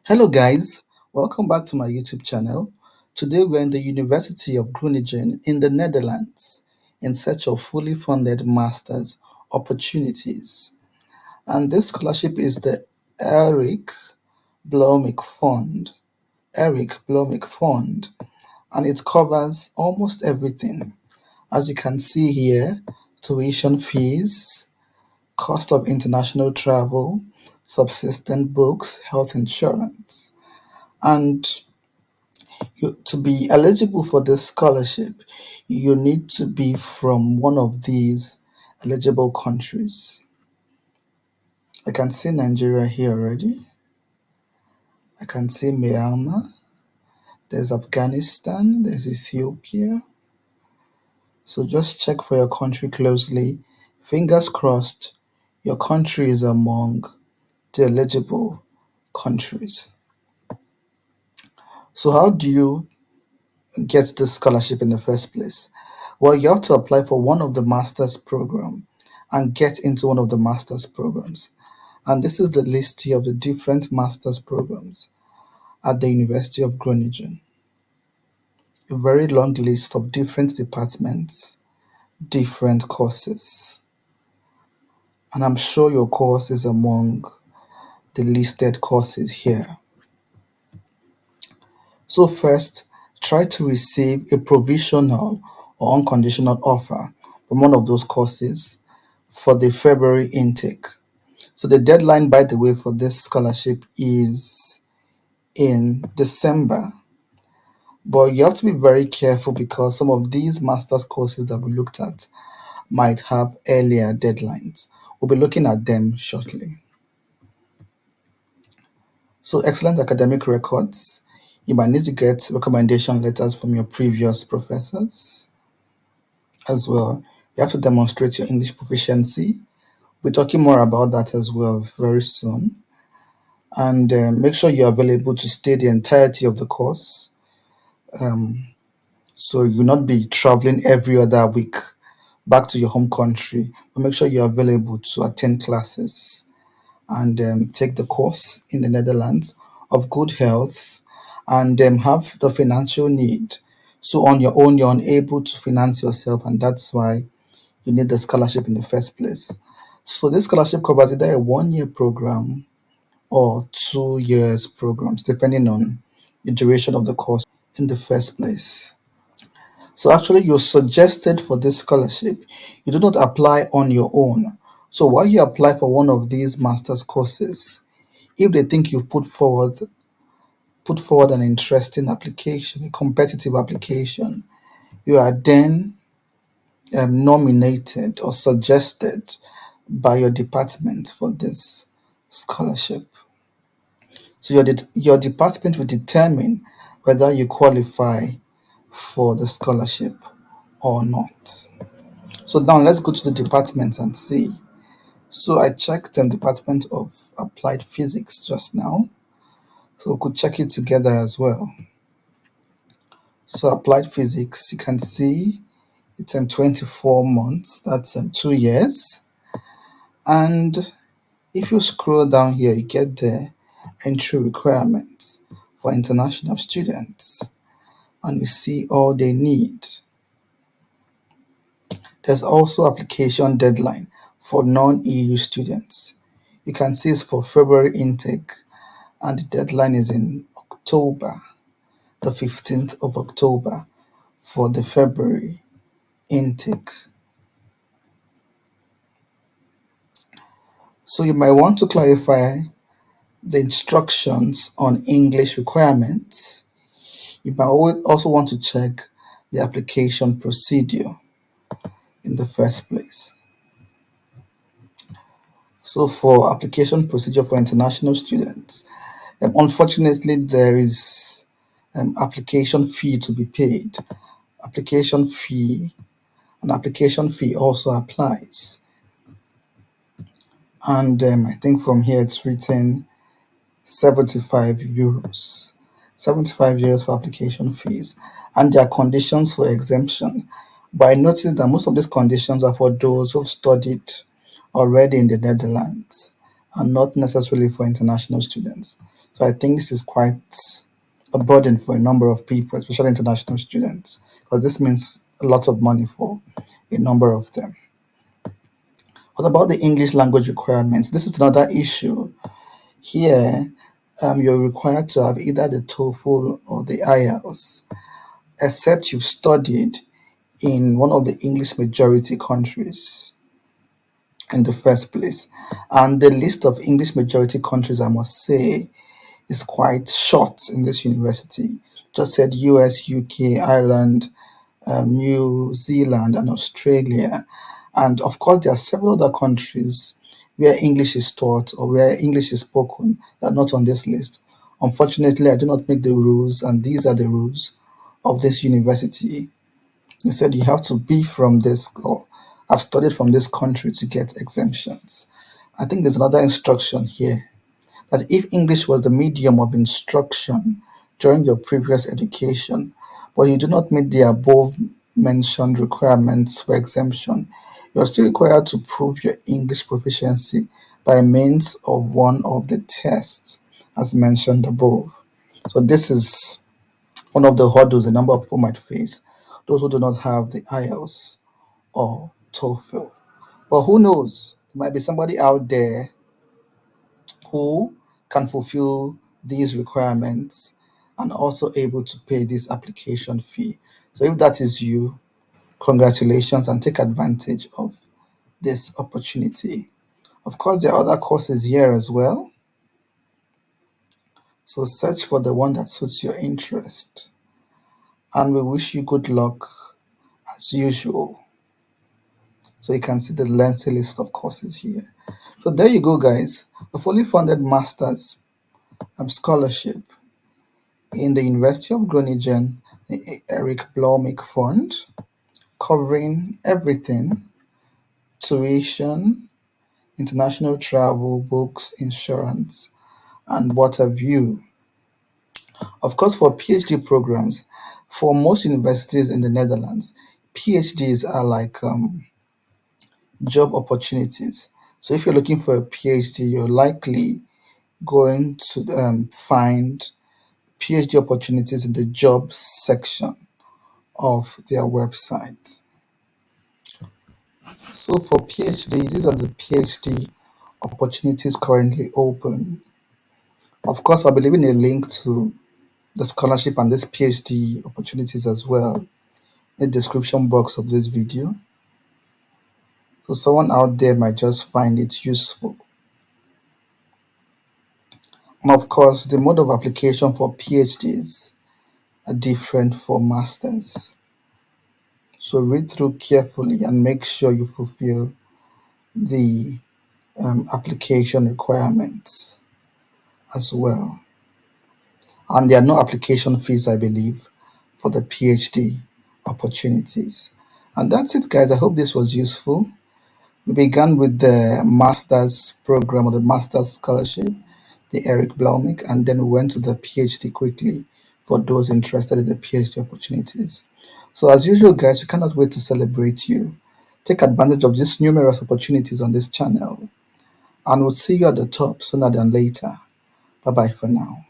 Hello, guys. Welcome back to my YouTube channel. Today, we're in the University of Groningen in the Netherlands in search of fully funded master's opportunities. And this scholarship is the Eric Blomik Fund. Eric Blomik Fund. And it covers almost everything. As you can see here, tuition fees, cost of international travel, subsistent books, health insurance. And to be eligible for this scholarship, you need to be from one of these eligible countries. I can see Nigeria here already. I can see Myanmar. There's Afghanistan. There's Ethiopia. So just check for your country closely. Fingers crossed, your country is among the eligible countries. So, how do you get this scholarship in the first place? Well, you have to apply for one of the master's program and get into one of the master's programs. And this is the list here of the different master's programs at the University of Groningen. A very long list of different departments, different courses. And I'm sure your course is among the listed courses here. So first, try to receive a provisional or unconditional offer from one of those courses for the February intake. So the deadline, by the way, for this scholarship is in December. But you have to be very careful because some of these master's courses that we looked at might have earlier deadlines. We'll be looking at them shortly. So excellent academic records. You might need to get recommendation letters from your previous professors as well. You have to demonstrate your English proficiency. We're talking more about that as well very soon. And make sure you're available to stay the entirety of the course. So you'll not be traveling every other week back to your home country, but make sure you're available to attend classes and take the course in the Netherlands of good health and have the financial need. So on your own, you're unable to finance yourself, and that's why you need the scholarship in the first place. So this scholarship covers either a 1 year program or 2 years programs, depending on the duration of the course in the first place. So actually, you're suggested for this scholarship. You do not apply on your own. So while you apply for one of these master's courses, if they think you've put forward an interesting application, a competitive application, you are then nominated or suggested by your department for this scholarship. So your department will determine whether you qualify for the scholarship or not. So now let's go to the department and see. So I checked the Department of Applied Physics just now. So we could check it together as well. So applied physics, you can see it's 24 months, that's 2 years. And if you scroll down here, you get the entry requirements for international students. And you see all they need. There's also application deadline for non-EU students. You can see it's for February intake, and the deadline is in October, the 15th of October for the February intake. So you might want to clarify the instructions on English requirements. You might also want to check the application procedure in the first place. So for application procedure for international students, unfortunately there is application fee to be paid. Application fee, an application fee also applies. And I think from here it's written 75 euros. 75 euros for application fees. And there are conditions for exemption. But I noticed that most of these conditions are for those who've studied already in the Netherlands and not necessarily for international students. So I think this is quite a burden for a number of people, especially international students, because this means a lot of money for a number of them. What about the English language requirements? This is another issue. Here, you're required to have either the TOEFL or the IELTS, except you've studied in one of the English majority countries in the first place. And the list of English majority countries, I must say, is quite short in this university. Just said US, UK, Ireland, New Zealand, and Australia. And of course, there are several other countries where English is taught or where English is spoken that are not on this list. Unfortunately, I do not make the rules, and these are the rules of this university. He said you have to be from this or have studied from this country to get exemptions. I think there's another instruction here that if English was the medium of instruction during your previous education, but you do not meet the above mentioned requirements for exemption, you are still required to prove your English proficiency by means of one of the tests as mentioned above. So this is one of the hurdles a number of people might face, those who do not have the IELTS or TOEFL. But who knows? There might be somebody out there who can fulfill these requirements and also able to pay this application fee. So if that is you, congratulations and take advantage of this opportunity. Of course, there are other courses here as well. So search for the one that suits your interest. And we wish you good luck as usual. So you can see the lengthy list of courses here. So there you go, guys. A fully funded master's scholarship in the University of Groningen, the Eric Blaumick Fund, covering everything: tuition, international travel, books, insurance, and what have you. Of course, for PhD programs, for most universities in the Netherlands, PhDs are like job opportunities. So if you're looking for a PhD, you're likely going to find PhD opportunities in the job section of their website. So for PhD, these are the PhD opportunities currently open. Of course, I'll be leaving a link to the scholarship and this PhD opportunities as well in the description box of this video. So someone out there might just find it useful. And of course, the mode of application for PhDs are different for masters. So read through carefully and make sure you fulfill the application requirements as well. And there are no application fees, I believe, for the PhD opportunities. And that's it, guys. I hope this was useful. We began with the master's program or the master's scholarship, the Eric Blaumick, and then we went to the PhD quickly for those interested in the PhD opportunities. So, as usual, guys, we cannot wait to celebrate you. Take advantage of these numerous opportunities on this channel, and we'll see you at the top sooner than later. Bye bye for now.